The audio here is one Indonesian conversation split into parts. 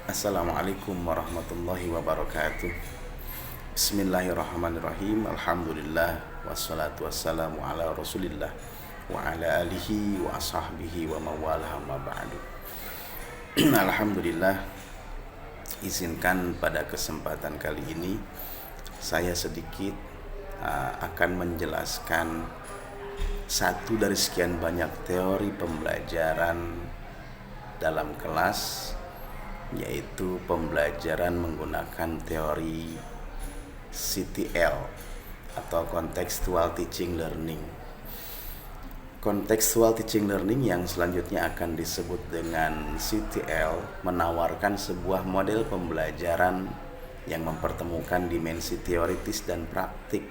Assalamualaikum warahmatullahi wabarakatuh. Bismillahirrahmanirrahim. Alhamdulillah wassalatu wassalamu ala Rasulillah wa ala alihi wa ashabihi wa mawalah ma ba'du. Alhamdulillah, izinkan pada kesempatan kali ini saya sedikit akan menjelaskan satu dari sekian banyak teori pembelajaran dalam kelas, yaitu pembelajaran menggunakan teori CTL atau Contextual Teaching Learning. Contextual Teaching Learning yang selanjutnya akan disebut dengan CTL menawarkan sebuah model pembelajaran yang mempertemukan dimensi teoritis dan praktik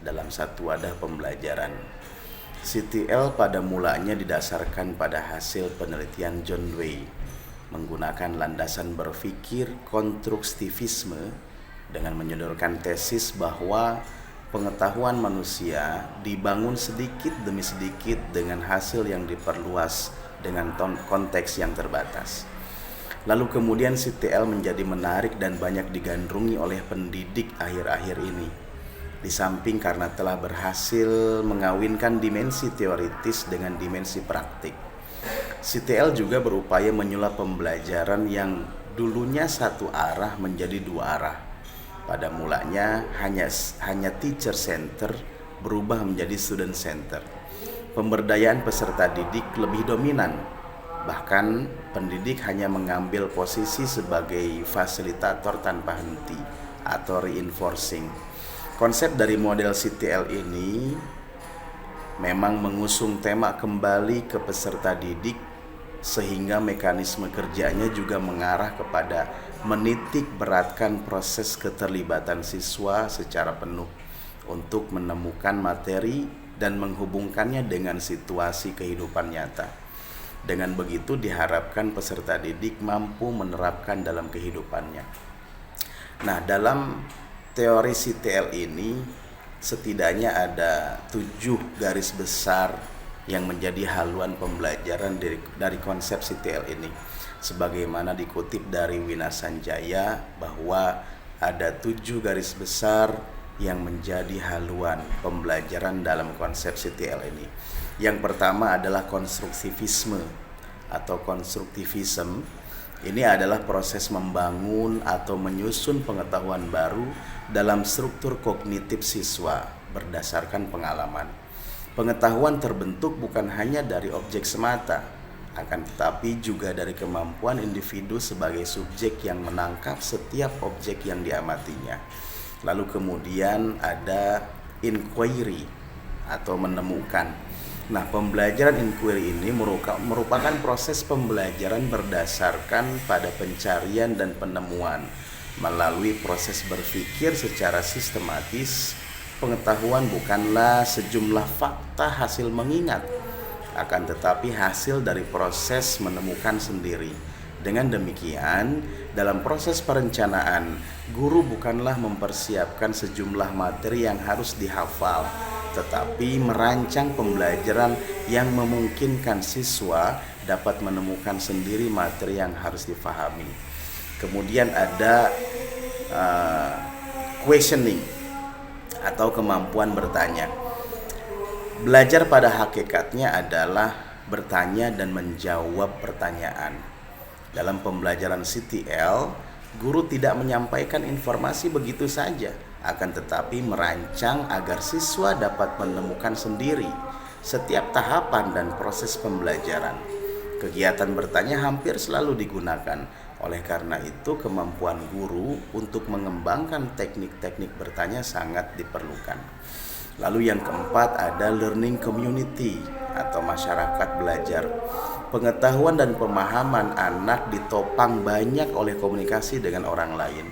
dalam satu wadah pembelajaran. CTL pada mulanya didasarkan pada hasil penelitian John Dewey menggunakan landasan berpikir konstruktivisme dengan menyodorkan tesis bahwa pengetahuan manusia dibangun sedikit demi sedikit dengan hasil yang diperluas dengan konteks yang terbatas. Lalu kemudian CTL menjadi menarik dan banyak digandrungi oleh pendidik akhir-akhir ini, di samping karena telah berhasil mengawinkan dimensi teoritis dengan dimensi praktik. CTL juga berupaya menyulap pembelajaran yang dulunya satu arah menjadi dua arah. Pada mulanya hanya teacher center berubah menjadi student center. Pemberdayaan peserta didik lebih dominan. Bahkan pendidik hanya mengambil posisi sebagai fasilitator tanpa henti atau reinforcing. Konsep dari model CTL ini memang mengusung tema kembali ke peserta didik, sehingga mekanisme kerjanya juga mengarah kepada menitik beratkan proses keterlibatan siswa secara penuh untuk menemukan materi dan menghubungkannya dengan situasi kehidupan nyata. Dengan begitu diharapkan peserta didik mampu menerapkan dalam kehidupannya. Nah, dalam teori CTL ini setidaknya ada 7 garis besar yang menjadi haluan pembelajaran dari konsep CTL ini. Sebagaimana dikutip dari Wina Sanjaya bahwa ada 7 garis besar yang menjadi haluan pembelajaran dalam konsep CTL ini. Yang pertama adalah konstruktivisme atau konstruktivism. Ini adalah proses membangun atau menyusun pengetahuan baru dalam struktur kognitif siswa berdasarkan pengalaman. Pengetahuan terbentuk bukan hanya dari objek semata, akan tetapi juga dari kemampuan individu sebagai subjek yang menangkap setiap objek yang diamatinya. Lalu kemudian ada inquiry atau menemukan. Nah, pembelajaran inquiry ini merupakan proses pembelajaran berdasarkan pada pencarian dan penemuan. Melalui proses berpikir secara sistematis, pengetahuan bukanlah sejumlah fakta hasil mengingat, akan tetapi hasil dari proses menemukan sendiri. Dengan demikian, dalam proses perencanaan, guru bukanlah mempersiapkan sejumlah materi yang harus dihafal, tetapi merancang pembelajaran yang memungkinkan siswa dapat menemukan sendiri materi yang harus difahami. Kemudian ada questioning atau kemampuan bertanya. Belajar pada hakikatnya adalah bertanya dan menjawab pertanyaan. Dalam pembelajaran CTL, guru tidak menyampaikan informasi begitu saja, akan tetapi merancang agar siswa dapat menemukan sendiri setiap tahapan dan proses pembelajaran. Kegiatan bertanya hampir selalu digunakan. Oleh karena itu, kemampuan guru untuk mengembangkan teknik-teknik bertanya sangat diperlukan. Lalu yang keempat ada learning community atau masyarakat belajar. Pengetahuan dan pemahaman anak ditopang banyak oleh komunikasi dengan orang lain.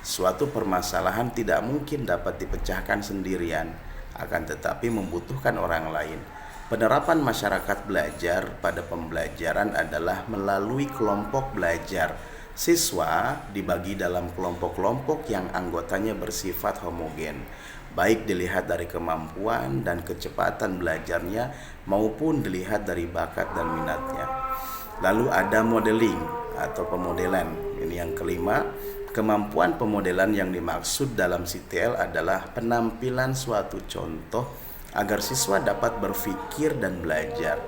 Suatu permasalahan tidak mungkin dapat dipecahkan sendirian, akan tetapi membutuhkan orang lain. Penerapan masyarakat belajar pada pembelajaran adalah melalui kelompok belajar. Siswa dibagi dalam kelompok-kelompok yang anggotanya bersifat homogen, baik dilihat dari kemampuan dan kecepatan belajarnya maupun dilihat dari bakat dan minatnya. Lalu ada modeling atau pemodelan. Ini yang kelima, kemampuan pemodelan yang dimaksud dalam CTL adalah penampilan suatu contoh agar siswa dapat berpikir dan belajar.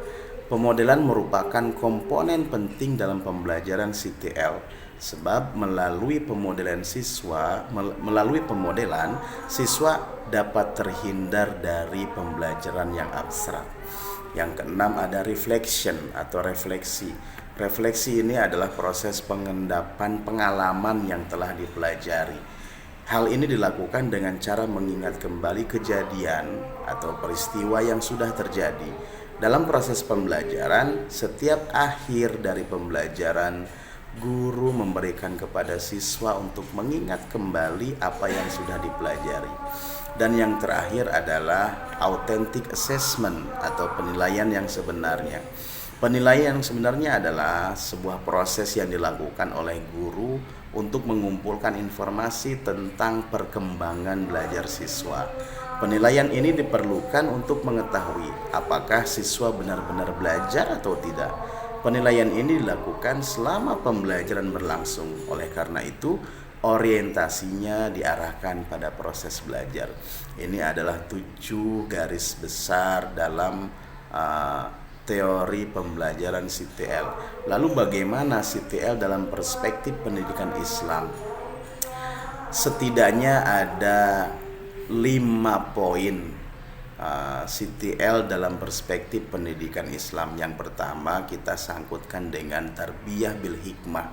Pemodelan merupakan komponen penting dalam pembelajaran CTL sebab melalui pemodelan siswa dapat terhindar dari pembelajaran yang abstrak. Yang keenam ada reflection atau refleksi. Refleksi ini adalah proses pengendapan pengalaman yang telah dipelajari. Hal ini dilakukan dengan cara mengingat kembali kejadian atau peristiwa yang sudah terjadi. Dalam proses pembelajaran, setiap akhir dari pembelajaran, guru memberikan kepada siswa untuk mengingat kembali apa yang sudah dipelajari. Dan yang terakhir adalah authentic assessment atau penilaian yang sebenarnya. Penilaian yang sebenarnya adalah sebuah proses yang dilakukan oleh guru untuk mengumpulkan informasi tentang perkembangan belajar siswa. Penilaian ini diperlukan untuk mengetahui apakah siswa benar-benar belajar atau tidak. Penilaian ini dilakukan selama pembelajaran berlangsung. Oleh karena itu, orientasinya diarahkan pada proses belajar. Ini adalah 7 garis besar dalam teori pembelajaran CTL. Lalu bagaimana CTL dalam perspektif pendidikan Islam? Setidaknya ada 5 poin CTL dalam perspektif pendidikan Islam. Yang pertama, kita sangkutkan dengan tarbiyah bil hikmah.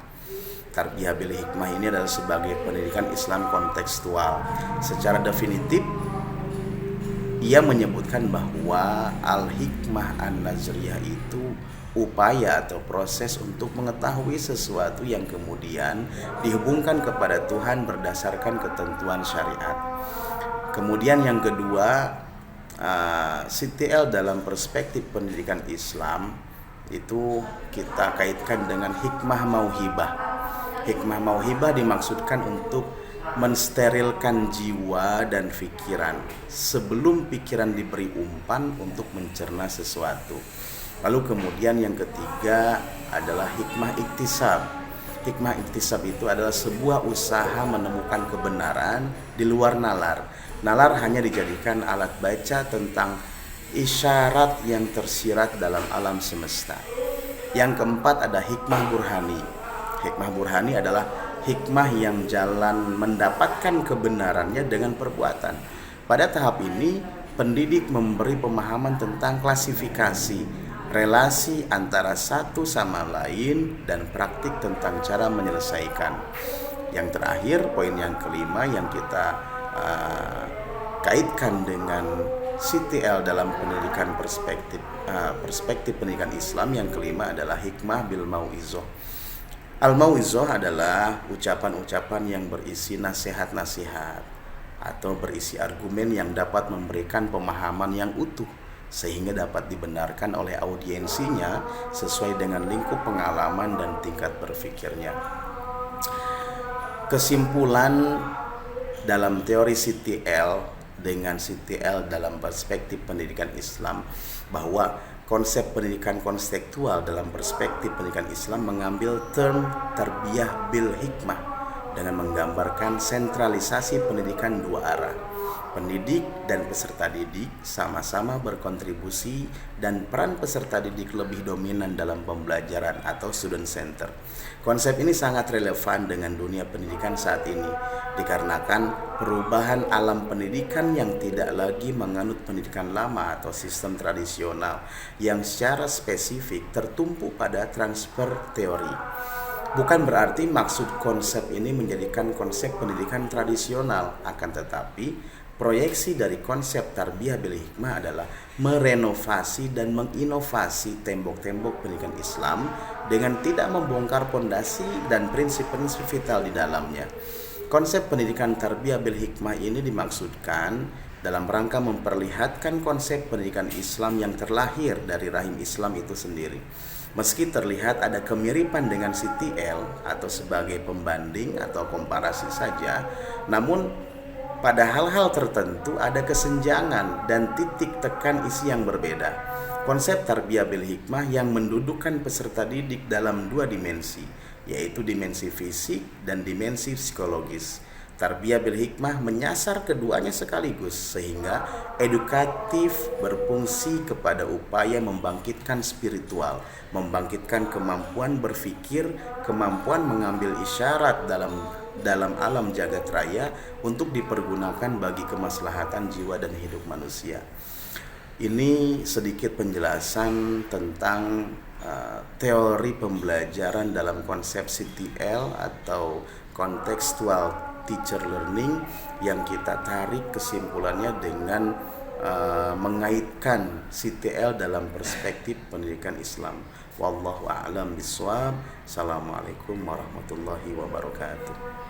Tarbiyah bil hikmah ini adalah sebagai pendidikan Islam kontekstual. Secara definitif, ia menyebutkan bahwa al-hikmah an-nazriyah itu upaya atau proses untuk mengetahui sesuatu yang kemudian dihubungkan kepada Tuhan berdasarkan ketentuan syariat. Kemudian yang kedua, CTL dalam perspektif pendidikan Islam itu kita kaitkan dengan hikmah mauhibah. Hikmah mauhibah dimaksudkan untuk mensterilkan jiwa dan pikiran sebelum pikiran diberi umpan untuk mencerna sesuatu. Lalu kemudian yang ketiga adalah hikmah iktisab. Hikmah iktisab itu adalah sebuah usaha menemukan kebenaran di luar nalar. Nalar hanya dijadikan alat baca tentang isyarat yang tersirat dalam alam semesta. Yang keempat ada hikmah burhani. Hikmah burhani adalah hikmah yang jalan mendapatkan kebenarannya dengan perbuatan. Pada tahap ini, pendidik memberi pemahaman tentang klasifikasi, relasi antara satu sama lain, dan praktik tentang cara menyelesaikan. Yang terakhir, poin yang kelima yang kita kaitkan dengan CTL dalam pendidikan perspektif pendidikan Islam, yang kelima adalah hikmah bil mau'izoh. Al-mau'izoh adalah ucapan-ucapan yang berisi nasihat-nasihat atau berisi argumen yang dapat memberikan pemahaman yang utuh sehingga dapat dibenarkan oleh audiensinya sesuai dengan lingkup pengalaman dan tingkat berpikirnya. Kesimpulan dalam teori CTL dengan CTL dalam perspektif pendidikan Islam bahwa konsep pendidikan konstektual dalam perspektif pendidikan Islam mengambil term tarbiyah bil hikmah dengan menggambarkan sentralisasi pendidikan dua arah. Pendidik dan peserta didik sama-sama berkontribusi dan peran peserta didik lebih dominan dalam pembelajaran atau student center. Konsep ini sangat relevan dengan dunia pendidikan saat ini dikarenakan perubahan alam pendidikan yang tidak lagi menganut pendidikan lama atau sistem tradisional yang secara spesifik tertumpu pada transfer teori. Bukan berarti maksud konsep ini menjadikan konsep pendidikan tradisional, akan tetapi proyeksi dari konsep tarbiyah bil hikmah adalah merenovasi dan menginovasi tembok-tembok pendidikan Islam dengan tidak membongkar pondasi dan prinsip-prinsip vital di dalamnya. Konsep pendidikan tarbiyah bil hikmah ini dimaksudkan dalam rangka memperlihatkan konsep pendidikan Islam yang terlahir dari rahim Islam itu sendiri. Meski terlihat ada kemiripan dengan CTL atau sebagai pembanding atau komparasi saja, namun pada hal-hal tertentu ada kesenjangan dan titik tekan isi yang berbeda. Konsep tarbiyah bil hikmah yang mendudukkan peserta didik dalam dua dimensi, yaitu dimensi fisik dan dimensi psikologis. Tarbiyah bil hikmah menyasar keduanya sekaligus, sehingga edukatif berfungsi kepada upaya membangkitkan spiritual, membangkitkan kemampuan berpikir, kemampuan mengambil isyarat dalam alam jagat raya untuk dipergunakan bagi kemaslahatan jiwa dan hidup manusia. Ini sedikit penjelasan tentang teori pembelajaran dalam konsep CTL atau contextual teacher learning, yang kita tarik kesimpulannya dengan mengaitkan CTL dalam perspektif pendidikan Islam. Wallahu a'lam bishawab. Assalamualaikum warahmatullahi wabarakatuh.